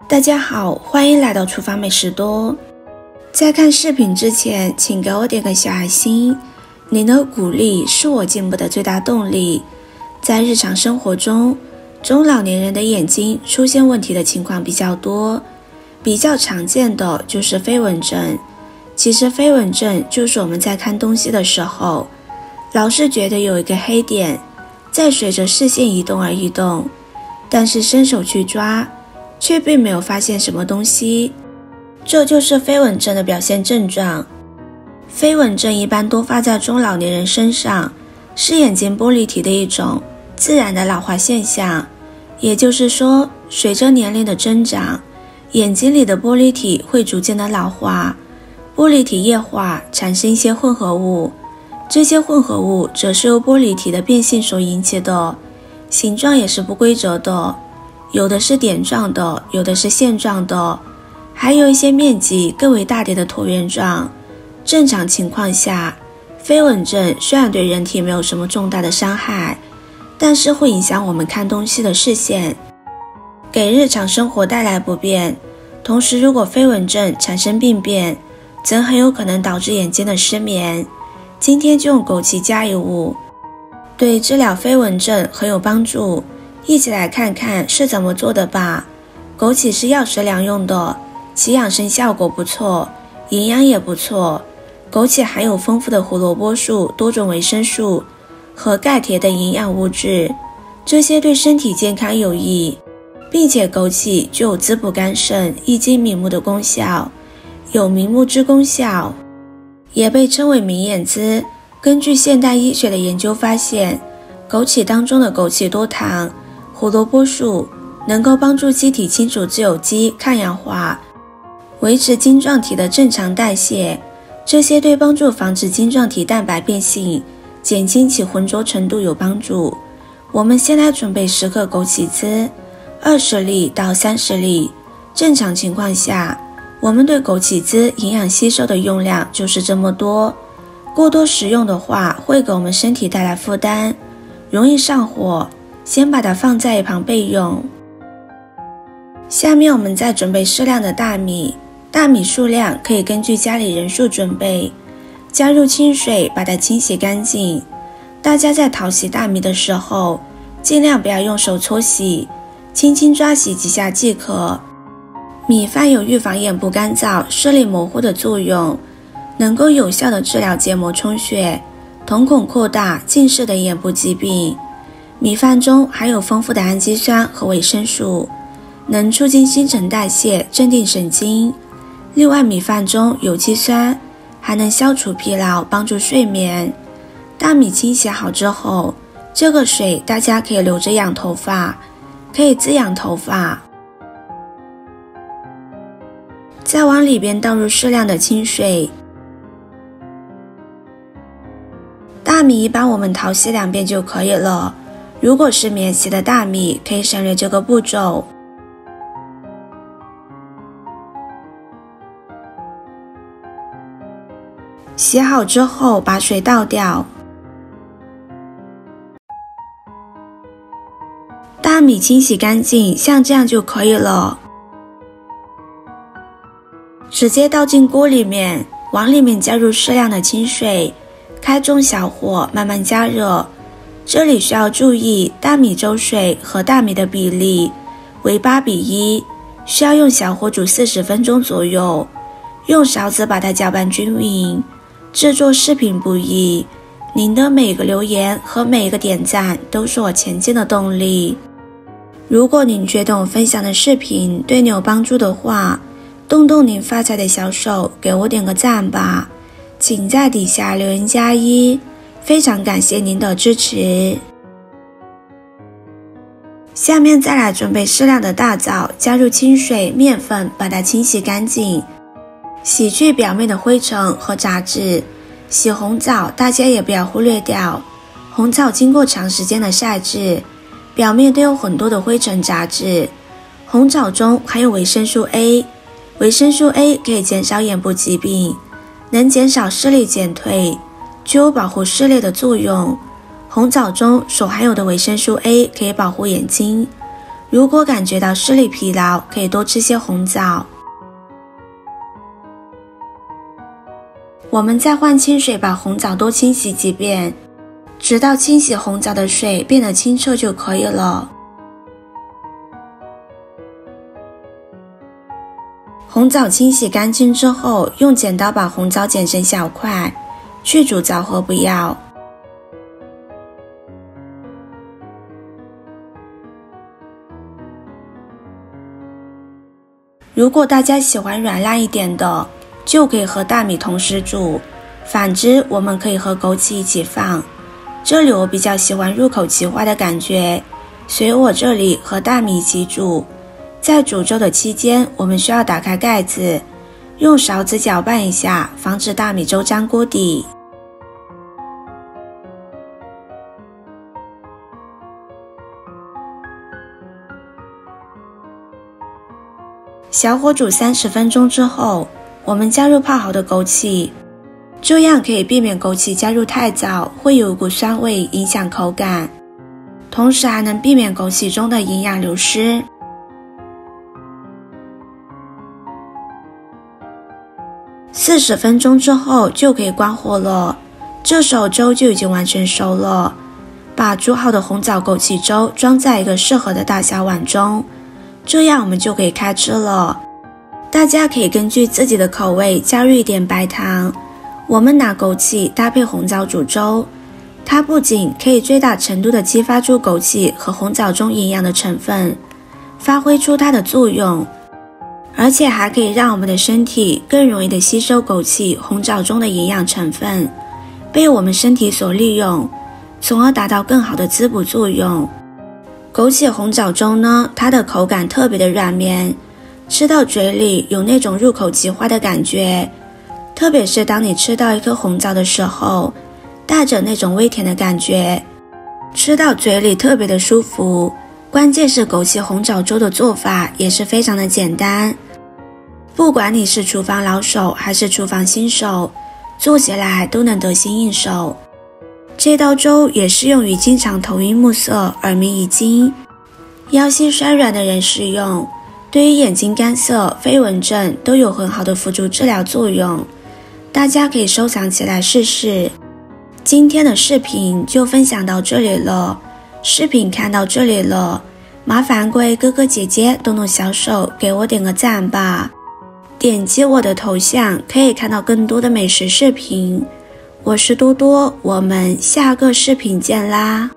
大家好，欢迎来到厨房美食多。在看视频之前，请给我点个小爱心，您的鼓励是我进步的最大动力。在日常生活中，中老年人的眼睛出现问题的情况比较多，比较常见的就是飞蚊症。其实飞蚊症就是我们在看东西的时候，老是觉得有一个黑点在随着视线移动而移动，但是伸手去抓却并没有发现什么东西，这就是飞蚊症的表现症状。飞蚊症一般多发在中老年人身上，是眼睛玻璃体的一种自然的老化现象。也就是说，随着年龄的增长，眼睛里的玻璃体会逐渐的老化，玻璃体液化，产生一些混合物，这些混合物则是由玻璃体的变性所引起的，形状也是不规则的，有的是点状的，有的是线状的，还有一些面积更为大点的椭圆状。正常情况下，飞蚊症虽然对人体没有什么重大的伤害，但是会影响我们看东西的视线，给日常生活带来不便。同时，如果飞蚊症产生病变，则很有可能导致眼睛的失眠。今天就用枸杞加一物，对治疗飞蚊症很有帮助。一起来看看是怎么做的吧。枸杞是药食两用的，其养生效果不错，营养也不错。枸杞含有丰富的胡萝卜素、多种维生素和钙铁等营养物质，这些对身体健康有益，并且枸杞具有滋补肝肾、益精明目的功效，有明目之功效，也被称为明眼滋。根据现代医学的研究发现，枸杞当中的枸杞多糖、胡萝卜素能够帮助机体清除自由基、抗氧化，维持晶状体的正常代谢，这些对帮助防止晶状体蛋白变性、减轻其浑浊程度有帮助。我们先来准备10克枸杞汁，20粒到30粒。正常情况下，我们对枸杞汁营养吸收的用量就是这么多，过多食用的话会给我们身体带来负担，容易上火，先把它放在一旁备用。下面我们再准备适量的大米，大米数量可以根据家里人数准备，加入清水把它清洗干净。大家在淘洗大米的时候，尽量不要用手搓洗，轻轻抓洗几下即可。米饭有预防眼部干燥、视力模糊的作用，能够有效地治疗结膜充血、瞳孔扩大、近视等眼部疾病。米饭中含有丰富的氨基酸和维生素，能促进新陈代谢、镇定神经。另外，米饭中有机酸还能消除疲劳，帮助睡眠。大米清洗好之后，这个水大家可以留着养头发，可以滋养头发。再往里边倒入适量的清水。大米一般我们淘洗2遍就可以了，如果是免洗的大米，可以省略这个步骤。洗好之后把水倒掉，大米清洗干净，像这样就可以了。直接倒进锅里面，往里面加入适量的清水，开中小火慢慢加热。这里需要注意，大米粥水和大米的比例为8:1，需要用小火煮40分钟左右，用勺子把它搅拌均匀。制作视频不易，您的每个留言和每一个点赞都是我前进的动力。如果您觉得我分享的视频对你有帮助的话，动动您发财的小手，给我点个赞吧，请在底下留言加1，非常感谢您的支持。下面再来准备适量的大枣，加入清水、面粉，把它清洗干净，洗去表面的灰尘和杂质。洗红枣大家也不要忽略掉，红枣经过长时间的晒制，表面都有很多的灰尘杂质。红枣中含有维生素 A， 维生素 A 可以减少眼部疾病，能减少视力减退，具有保护视力的作用。红枣中所含有的维生素 A 可以保护眼睛。如果感觉到视力疲劳，可以多吃些红枣。我们再换清水把红枣多清洗几遍，直到清洗红枣的水变得清澈就可以了。红枣清洗干净之后，用剪刀把红枣剪成小块，去煮枣核不要。如果大家喜欢软烂一点的，就可以和大米同时煮，反之我们可以和枸杞一起放。这里我比较喜欢入口即化的感觉，所以我这里和大米一起煮。在煮粥的期间，我们需要打开盖子，用勺子搅拌一下，防止大米粥粘锅底。小火煮30分钟之后，我们加入泡好的枸杞，这样可以避免枸杞加入太早，会有一股酸味影响口感，同时还能避免枸杞中的营养流失。40分钟之后就可以关火了，这时候粥就已经完全熟了。把煮好的红枣枸杞粥装在一个适合的大小碗中，这样我们就可以开吃了。大家可以根据自己的口味加入一点白糖。我们拿枸杞搭配红枣煮粥，它不仅可以最大程度地激发出枸杞和红枣中营养的成分，发挥出它的作用，而且还可以让我们的身体更容易地吸收枸杞、红枣中的营养成分，被我们身体所利用，从而达到更好的滋补作用。枸杞红枣粥呢，它的口感特别的软绵，吃到嘴里有那种入口即化的感觉，特别是当你吃到一颗红枣的时候，带着那种微甜的感觉，吃到嘴里特别的舒服。关键是枸杞红枣粥的做法也是非常的简单，不管你是厨房老手还是厨房新手，做起来都能得心应手。这道粥也适用于经常头晕目涩、耳鸣遗精、腰膝酸软的人食用，对于眼睛干涩、飞蚊症都有很好的辅助治疗作用，大家可以收藏起来试试。今天的视频就分享到这里了，视频看到这里了，麻烦各位哥哥姐姐动动小手给我点个赞吧。点击我的头像可以看到更多的美食视频。我是多多，我们下个视频见啦。